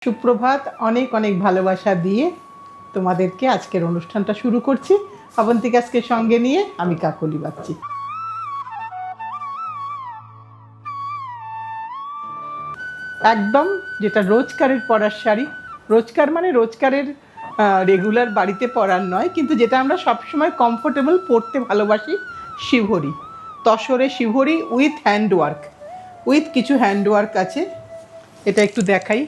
সুপ্রভাত, অনেক অনেক ভালোবাসা দিয়ে তোমাদেরকে আজকের অনুষ্ঠানটা শুরু করছি। অবন্তিকাকে সঙ্গে নিয়ে আমি কাকলি বাচ্চি। একদম যেটা রোজকারের পরার শাড়ি, রোজকার মানে রোজকারের রেগুলার বাড়িতে পরার নয়, কিন্তু যেটা আমরা সবসময় কমফোর্টেবল পরতে ভালোবাসি, শিভরি, তসরে শিভরি উইথ হ্যান্ডওয়ার্ক, উইথ কিছু হ্যান্ডওয়ার্ক আছে। এটা একটু দেখাই।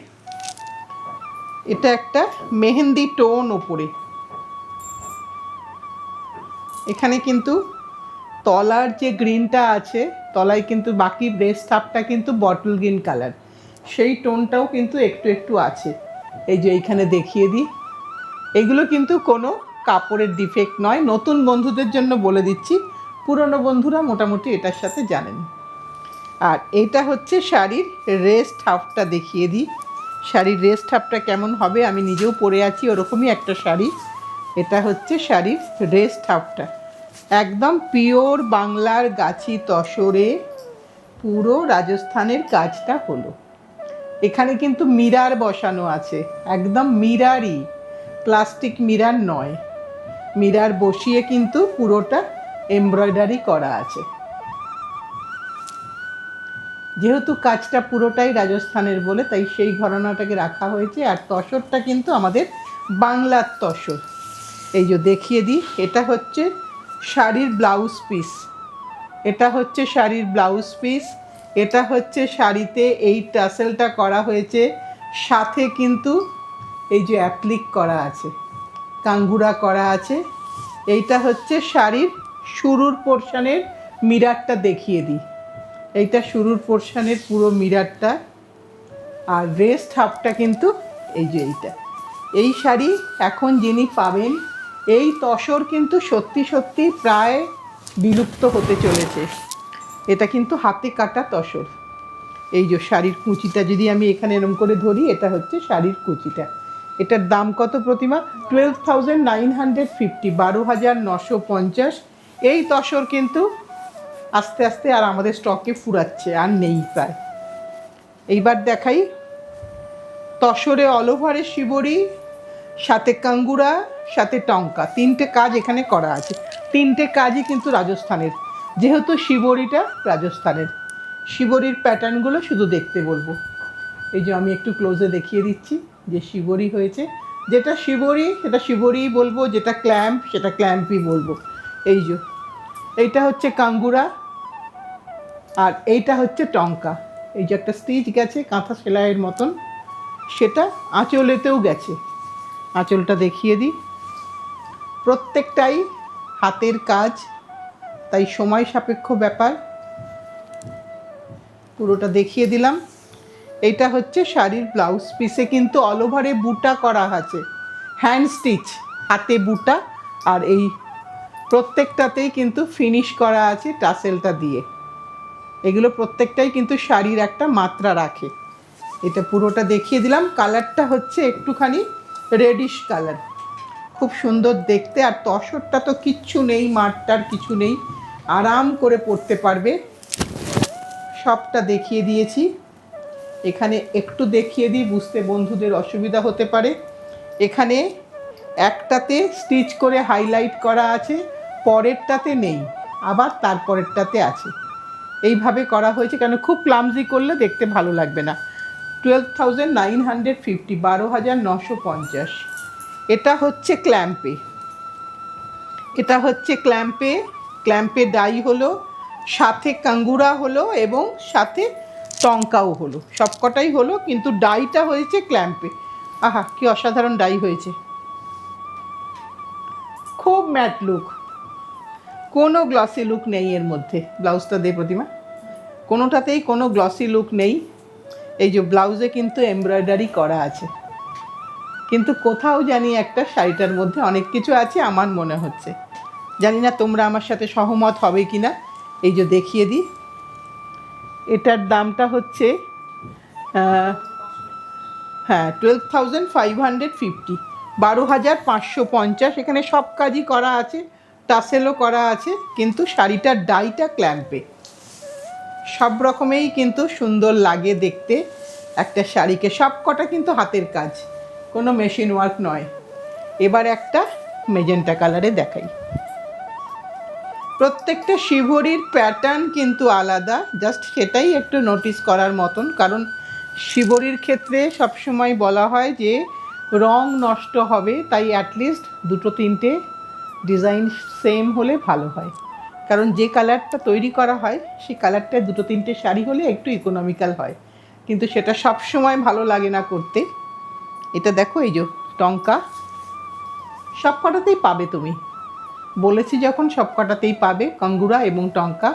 এটা একটা মেহেন্দি টোন ওপরে, এখানে কিন্তু তলার যে গ্রিনটা আছে, তলায় কিন্তু বাকি ব্রেস্ট হাফটা কিন্তু বটল গ্রিন কালার, সেই টোনটাও কিন্তু একটু একটু আছে। এই যে এইখানে দেখিয়ে দিই, এগুলো কিন্তু কোনো কাপড়ের ডিফেক্ট নয়। নতুন বন্ধুদের জন্য বলে দিচ্ছি, পুরনো বন্ধুরা মোটামুটি এটার সাথে জানেন। আর এটা হচ্ছে শাড়ির রেস্ট হাফটা, দেখিয়ে দিই শাড়ির রেস্ট হাফটা কেমন হবে। আমি নিজেও পরে আছি ওরকমই একটা শাড়ি। এটা হচ্ছে শাড়ির রেস্ট হাফটা, একদম পিওর বাংলার গাছি তসরে পুরো রাজস্থানের কাজটা হলো। এখানে কিন্তু মিরার বসানো আছে, একদম মিরারই, প্লাস্টিক মিরার নয়, মিরার বসিয়ে কিন্তু পুরোটা এমব্রয়ডারি করা আছে। যেহেতু কাজটা পুরোটাই রাজস্থানের বলে তাই সেই ঘরানাটাকে রাখা হয়েছে। আর তসরটা কিন্তু আমাদের বাংলার তসর। এই যে দেখিয়ে দিই, এটা হচ্ছে শাড়ির ব্লাউজ পিস, এটা হচ্ছে শাড়ির ব্লাউজ পিস। এটা হচ্ছে শাড়িতে এই টাসেলটা করা হয়েছে, সাথে কিন্তু এই যে অ্যাপ্লিক করা আছে, কাঙ্গুরা করা আছে। এইটা হচ্ছে শাড়ির শুরুর পোর্শনের মিরারটা, দেখিয়ে দিই। এইটা শুরুর পোর্শনের পুরো মিরারটা। আর রেস্ট হাফটা কিন্তু এই যে এইটা। এই শাড়ি এখন যিনি পাবেন, এই তসর কিন্তু সত্যি সত্যি প্রায় বিলুপ্ত হতে চলেছে। এটা কিন্তু হাতে কাটা তসর। এই যে শাড়ির কুচিটা যদি আমি এখানে এরম করে ধরি, এটা হচ্ছে শাড়ির কুচিটা। এটার দাম কত প্রতিমা? 12,950, 12,950। এই তসর কিন্তু আস্তে আস্তে আর আমাদের স্টকে ফুরাচ্ছে, আর নেই প্রায়। এইবার দেখাই তসরে অল ওভারে শিবরি, সাথে কাঙ্গুরা, সাথে টঙ্কা, তিনটে কাজ এখানে করা আছে। তিনটে কাজই কিন্তু রাজস্থানের, যেহেতু শিবরিটা রাজস্থানের। শিবরির প্যাটার্নগুলো শুধু দেখতে বলবো। এই যে আমি একটু ক্লোজে দেখিয়ে দিচ্ছি যে শিবরি হয়েছে। যেটা শিবরি সেটা শিবরিই বলবো, যেটা ক্ল্যাম্প সেটা ক্ল্যাম্পই বলবো। এই যে এইটা হচ্ছে কাঙ্গুরা, আর এইটা হচ্ছে টঙ্কা। এই যে একটা স্টিচ গেছে কাঁথা সেলাইয়ের মতন, সেটা আঁচলেতেও গেছে। আঁচলটা দেখিয়ে দিই, প্রত্যেকটাই হাতের কাজ, তাই সময় সাপেক্ষ ব্যাপার। পুরোটা দেখিয়ে দিলাম। এইটা হচ্ছে শাড়ির ব্লাউজ পিসে কিন্তু অল ওভারে বুটা করা আছে, হ্যান্ড স্টিচ, হাতে বুটা। আর এই প্রত্যেকটাতেই কিন্তু ফিনিশ করা আছে টাসেলটা দিয়ে। এগুলো প্রত্যেকটাই কিন্তু শাড়ির একটা মাত্রা রাখে। এটা পুরোটা দেখিয়ে দিলাম। কালারটা হচ্ছে একটুখানি রেডিশ কালার, খুব সুন্দর দেখতে। আর তসরটা তো কিচ্ছু নেই, মাঠটার কিছু নেই, আরাম করে পরতে পারবে। সবটা দেখিয়ে দিয়েছি। এখানে একটু দেখিয়ে দিই, বুঝতে বন্ধুদের অসুবিধা হতে পারে। এখানে একটাতে স্টিচ করে হাইলাইট করা আছে, পরেরটাতে নেই, আবার তারপরেরটাতে আছে। এইভাবে করা হয়েছে, কেন খুব ক্লামজি করলে দেখতে ভালো লাগবে না। 12,950, 12,950। এটা হচ্ছে ক্ল্যাম্পে, এটা হচ্ছে ক্ল্যাম্পে। ক্ল্যাম্পে ডাই হলো, সাথে কাঙ্গুরা হলো এবং সাথে টঙ্কাও হলো, সবকটাই হলো, কিন্তু ডাইটা হয়েছে ক্ল্যাম্পে। আহা কি অসাধারণ ডাই হয়েছে, খুব ম্যাট লুক, কোনো গ্লসি লুক নেই এর মধ্যে। ব্লাউজটা দে প্রতিমা, কোনোটাতেই কোনো গ্লসি লুক নেই। এই যে ব্লাউজে কিন্তু এমব্রয়ডারি করা আছে, কিন্তু কোথাও জানি একটা শাড়িটার মধ্যে অনেক কিছু আছে আমার মনে হচ্ছে। জানি না তোমরা আমার সাথে সহমত হবে কি না। এই যে দেখিয়ে দিই, এটার দামটা হচ্ছে 12,550, 12,550। এখানে সব কাজই করা আছে, টাসেলও করা আছে, কিন্তু শাড়িটার ডাইটা ক্ল্যাম্পে। সব রকমেই কিন্তু সুন্দর লাগে দেখতে। একটা শাড়িকে, সব কটা কিন্তু হাতের কাজ, কোনো মেশিন ওয়ার্ক নয়। এবার একটা মেজেন্টা কালারে দেখাই। প্রত্যেকটা শিবরির প্যাটার্ন কিন্তু আলাদা, জাস্ট সেটাই একটু নোটিস করার মতন। কারণ শিবরির ক্ষেত্রে সবসময় বলা হয় যে রং নষ্ট হবে, তাই অ্যাটলিস্ট দুটো তিনটে ডিজাইন সেম হলে ভালো হয়। কারণ যে কালারটা তৈরি করা হয় সেই কালারটায় দুটো তিনটে শাড়ি হলে একটু ইকোনমিক্যাল হয়, কিন্তু সেটা সব সময় ভালো লাগে না করতে। এটা দেখো, এই যে টঙ্কা, সব কটাতেই পাবে তুমি, বলেছি যখন সব কটাতেই পাবে কাঙ্গুরা এবং টঙ্কা।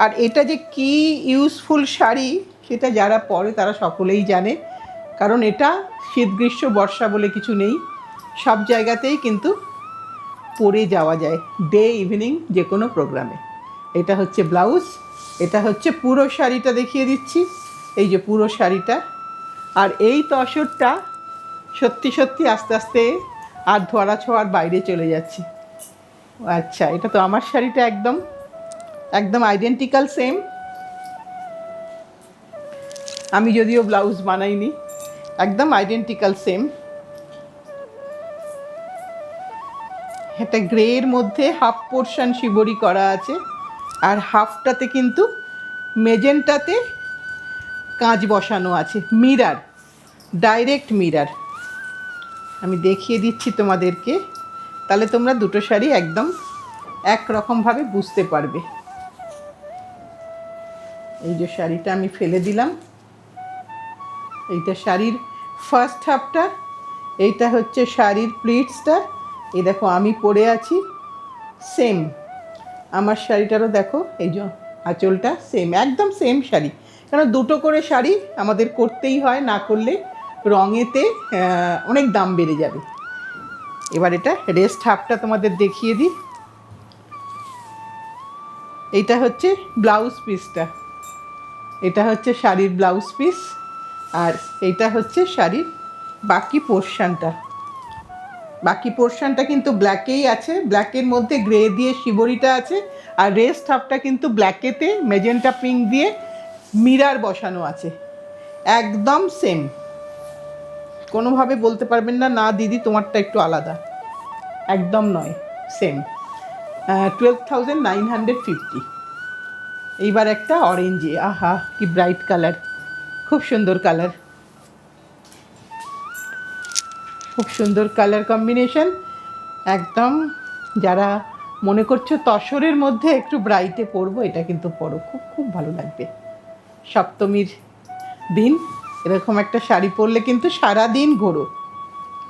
আর এটা যে কি ইউজফুল শাড়ি সেটা যারা পরে তারা সকলেই জানে, কারণ এটা শীত গ্রীষ্ম বর্ষা বলে কিছু নেই, সব জায়গাতেই কিন্তু পরে যাওয়া যায়, ডে ইভিনিং যে কোনো প্রোগ্রামে। এটা হচ্ছে ব্লাউজ, এটা হচ্ছে পুরো শাড়িটা দেখিয়ে দিচ্ছি, এই যে পুরো শাড়িটা। আর এই তসরটা সত্যি সত্যি আস্তে আস্তে আর ধরা ছোঁয়ার বাইরে চলে যাচ্ছে। আচ্ছা, এটা তো আমার শাড়িটা একদম একদম আইডেন্টিক্যাল সেম। আমি যদিও ব্লাউজ বানাইনি, একদম আইডেন্টিক্যাল সেম। এটা গ্রের মধ্যে হাফ পোর্শন শিবরি করা আছে, আর হাফটাতে কিন্তু মেজেন্টাতে কাঁচ বসানো আছে, মিরার, ডাইরেক্ট মিরার। আমি দেখিয়ে দিচ্ছি তোমাদেরকে, তাহলে তোমরা দুটো শাড়ি একদম একরকমভাবে বুঝতে পারবে। এই যে শাড়িটা আমি ফেলে দিলাম, এইটা শাড়ির ফার্স্ট হাফটা, এইটা হচ্ছে শাড়ির প্লিটসটা। এই দেখো আমি পরে আছি সেম, আমার শাড়িটারও দেখো এই যে আঁচলটা সেম, একদম সেম শাড়ি। কারণ দুটো করে শাড়ি আমাদের করতেই হয়, না করলে রঙেতে অনেক দাম বেড়ে যাবে। এবার এটা রেস্ট হাফটা তোমাদের দেখিয়ে দিই। এইটা হচ্ছে ব্লাউজ পিসটা, এটা হচ্ছে শাড়ির ব্লাউজ পিস, আর এইটা হচ্ছে শাড়ির বাকি পোর্শনটা। বাকি পোর্শনটা কিন্তু ব্ল্যাকেই আছে, ব্ল্যাকের মধ্যে গ্রে দিয়ে শিবরিটা আছে, আর রেস্ট হাফটা কিন্তু ব্ল্যাকেতে মেজেন্টা পিঙ্ক দিয়ে মিরার বসানো আছে, একদম সেম। কোনোভাবে বলতে পারবেন না না দিদি তোমারটা একটু আলাদা, একদম নয়, সেম। 12,950। এইবার একটা অরেঞ্জে, আহা কি ব্রাইট কালার, খুব সুন্দর কালার, খুব সুন্দর কালার কম্বিনেশন। একদম যারা মনে করছো তসরের মধ্যে একটু ব্রাইটে পরবো, এটা কিন্তু পরো, খুব খুব ভালো লাগবে। সপ্তমীর দিন এরকম একটা শাড়ি পরলে কিন্তু সারা দিন ঘোরো।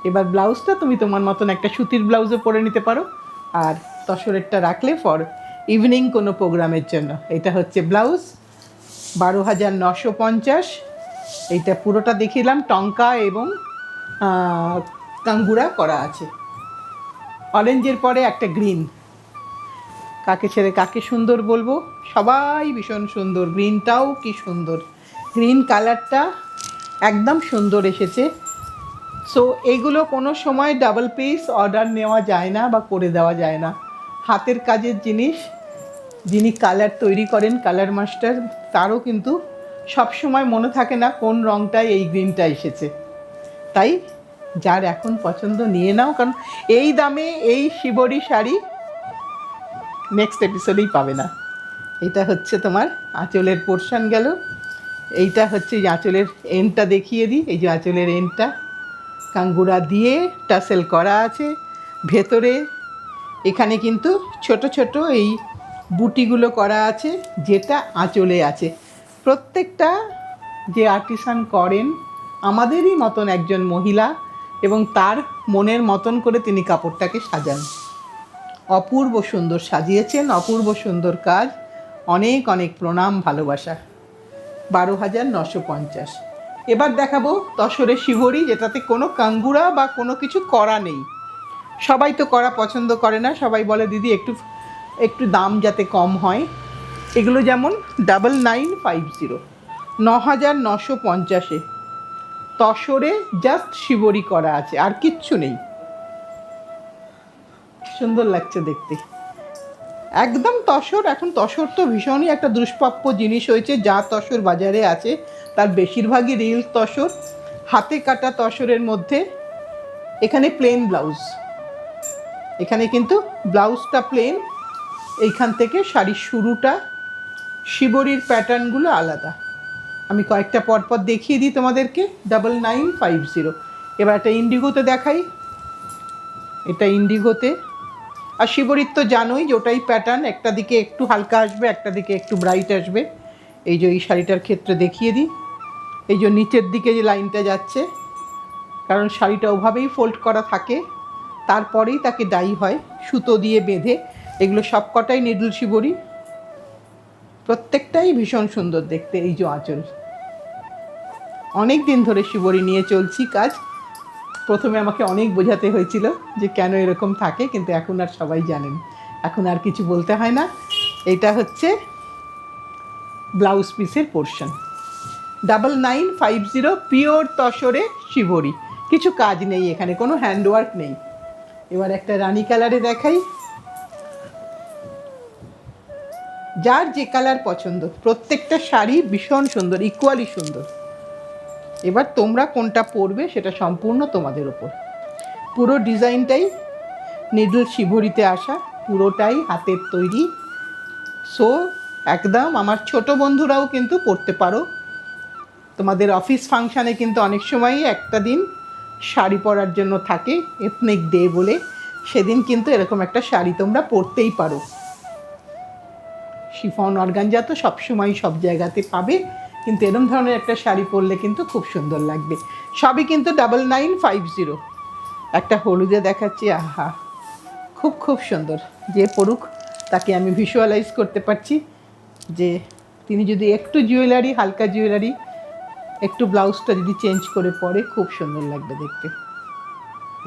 এবার ব্লাউজটা তুমি তোমার মতন একটা সুতির ব্লাউজও পরে নিতে পারো, আর তসরেরটা রাখলে ফর ইভিনিং কোনো প্রোগ্রামের জন্য। এটা হচ্ছে ব্লাউজ, 12,950। এইটা পুরোটা দেখিলাম টঙ্কা এবং কাঙ্গুরা করা আছে। অরেঞ্জের পরে একটা গ্রিন, কাকে ছেড়ে কাকে সুন্দর বলবো, সবাই ভীষণ সুন্দর। গ্রিনটাও কি সুন্দর, গ্রিন কালারটা একদম সুন্দর এসেছে। সো এইগুলো কোনো সময় ডাবল পিস অর্ডার নেওয়া যায় না বা করে দেওয়া যায় না, হাতের কাজের জিনিস। যিনি কালার তৈরি করেন, কালার মাস্টার, তারও কিন্তু সব সময় মনে থাকে না কোন রঙটায় এই গ্রিনটা এসেছে। তাই যার এখন পছন্দ নিয়ে নাও, কারণ এই দামে এই শিবরি শাড়ি নেক্সট এপিসোডেই পাবে না। এটা হচ্ছে তোমার আঁচলের পোর্শন গেল, এইটা হচ্ছে এই আঁচলের এন্ডটা দেখিয়ে দিই। এই যে আঁচলের এন্ডটা কাঙ্গুরা দিয়ে টাসেল করা আছে, ভেতরে এখানে কিন্তু ছোট ছোট এই বুটিগুলো করা আছে, যেটা আঁচলে আছে। প্রত্যেকটা যে আর্টিসান করেন আমাদেরই মতন একজন মহিলা, এবং তার মনের মতন করে তিনি কাপড়টাকে সাজান। অপূর্ব সুন্দর সাজিয়েছেন, অপূর্ব সুন্দর কাজ, অনেক অনেক প্রণাম, ভালোবাসা। 12,950। এবার দেখাবো তসরের শিবরি, যেটাতে কোনো কাঙ্গুরা বা কোনো কিছু করা নেই। সবাই তো করা পছন্দ করে না, সবাই বলে দিদি একটু একটু দাম যাতে কম হয়। এগুলো যেমন 9950, 9,950-এ তসরে জাস্ট শিবরি করা আছে, আর কিচ্ছু নেই। সুন্দর লাগছে দেখতে, একদম তসর। এখন তসর তো ভীষণই একটা দুষ্প্রাপ্য জিনিস হয়েছে। যা তসর বাজারে আছে তার বেশিরভাগই রিল তসর, হাতে কাটা তসরের মধ্যে। এখানে প্লেন ব্লাউজ, এখানে কিন্তু ব্লাউজটা প্লেন। এইখান থেকে শাড়ির শুরুটা, শিবরির প্যাটার্নগুলো আলাদা। আমি কয়েকটা পরপর দেখিয়ে দিই তোমাদেরকে। 9950। এবার একটা ইন্ডিগোতে দেখাই। এটা ইন্ডিগোতে। আর শিবরির তো জানোই যে ওটাই প্যাটার্ন, একটা দিকে একটু হালকা আসবে, একটা দিকে একটু ব্রাইট আসবে। এই যে এই শাড়িটার ক্ষেত্রে দেখিয়ে দিই, এই যে নিচের দিকে যে লাইনটা যাচ্ছে, কারণ শাড়িটা ওভাবেই ফোল্ড করা থাকে, তারপরেই তাকে ডাই হয় সুতো দিয়ে বেঁধে। এগুলো সবকটাই নিডল শিবরি, প্রত্যেকটাই ভীষণ সুন্দর দেখতে। এই যে আঁচল, অনেক দিন ধরে শিবরি নিয়ে চলছি কাজ। প্রথমে আমাকে অনেক বোঝাতে হয়েছিল যে কেন এরকম থাকে, কিন্তু এখন আর সবাই জানেন, এখন আর কিছু বলতে হয় না। এটা হচ্ছে ব্লাউজ পিসের পোর্শন। 9950 পিওর তসরে শিবরি, কিছু কাজ নেই এখানে, কোনো হ্যান্ডওয়ার্ক নেই। এবার একটা রানী কালারে দেখাই। যার যে কালার পছন্দ, প্রত্যেকটা শাড়ি ভীষণ সুন্দর, ইকুয়ালি সুন্দর। এবার তোমরা কোনটা পরবে সেটা সম্পূর্ণ তোমাদের ওপর। পুরো ডিজাইনটাই নিডল শিবরিতে আসা, পুরোটাই হাতের তৈরি। সো একদম আমার ছোট বন্ধুরাও কিন্তু পরতে পারো। তোমাদের অফিস ফাংশানে কিন্তু অনেক সময়ই একটা দিন শাড়ি পরার জন্য থাকে, এথনিক ডে বলে, সেদিন কিন্তু এরকম একটা শাড়ি তোমরা পরতেই পারো। শিফন অর্গানজা তো সবসময় সব জায়গাতে পাবে, কিন্তু এরকম ধরনের একটা শাড়ি পরলে কিন্তু খুব সুন্দর লাগবে। সবই কিন্তু 9950। একটা হলুদে দেখাচ্ছি, আহা খুব খুব সুন্দর। যে পড়ুক তাকে আমি ভিজুয়ালাইজ করতে পারছি যে তিনি যদি একটু জুয়েলারি, হালকা জুয়েলারি, একটু ব্লাউজটা যদি চেঞ্জ করে পরে খুব সুন্দর লাগবে দেখতে।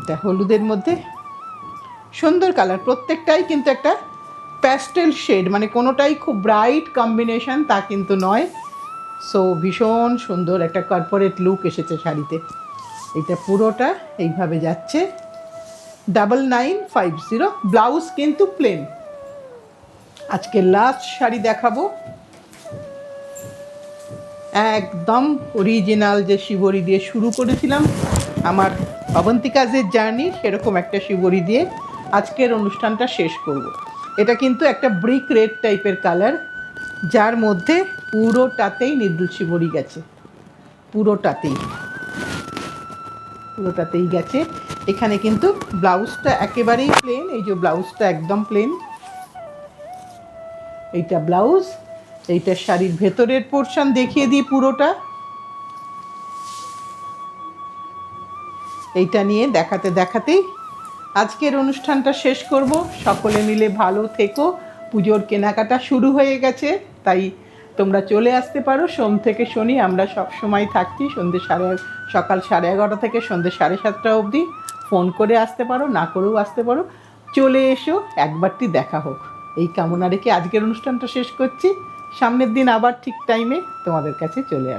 এটা হলুদের মধ্যে সুন্দর কালার, প্রত্যেকটাই কিন্তু একটা প্যাস্টেল শেড, মানে কোনোটাই খুব ব্রাইট কম্বিনেশন তা কিন্তু নয়। সো ভীষণ সুন্দর একটা কর্পোরেট লুক এসেছে শাড়িতে। এটা পুরোটা এইভাবে যাচ্ছে। 9950। ব্লাউজ কিন্তু প্লেন। আজকে লাস্ট শাড়ি দেখাবো, একদম অরিজিনাল যে শিবরি দিয়ে শুরু করেছিলাম আমার অবন্তিকাজের জার্নি, সেরকম একটা শিবরি দিয়ে আজকের অনুষ্ঠানটা শেষ করব। এটা কিন্তু একটা ব্রিক রেড টাইপের কালার, যার মধ্যে পুরোটাতেই নিডল শিবরি গেছে, পুরোটাতেই গেছে। এখানে কিন্তু ব্লাউজটা একেবারেই প্লেন। এই যে ব্লাউজটা একদম প্লেন, এইটা ব্লাউজ। এইটা শাড়ির ভেতরের পোর্শন দেখিয়ে দিই পুরোটা। এইটা নিয়ে দেখাতে দেখাতেই আজকের অনুষ্ঠানটা শেষ করব। সকলে মিলে ভালো থেকো। পুজোর কেনাকাটা শুরু হয়ে গেছে, তাই তোমরা চলে আসতে পারো। সোম থেকে শনি আমরা সব সময় থাকছি, সকাল 11:30 থেকে সন্ধ্যে 7:30 অবধি। ফোন করে আসতে পারো, না করেও আসতে পারো। চলে এসো, একবারটি দেখা হোক, এই কামনা রেখে আজকের অনুষ্ঠানটা শেষ করছি। সামনের দিন আবার ঠিক টাইমে তোমাদের কাছে চলে আসবো।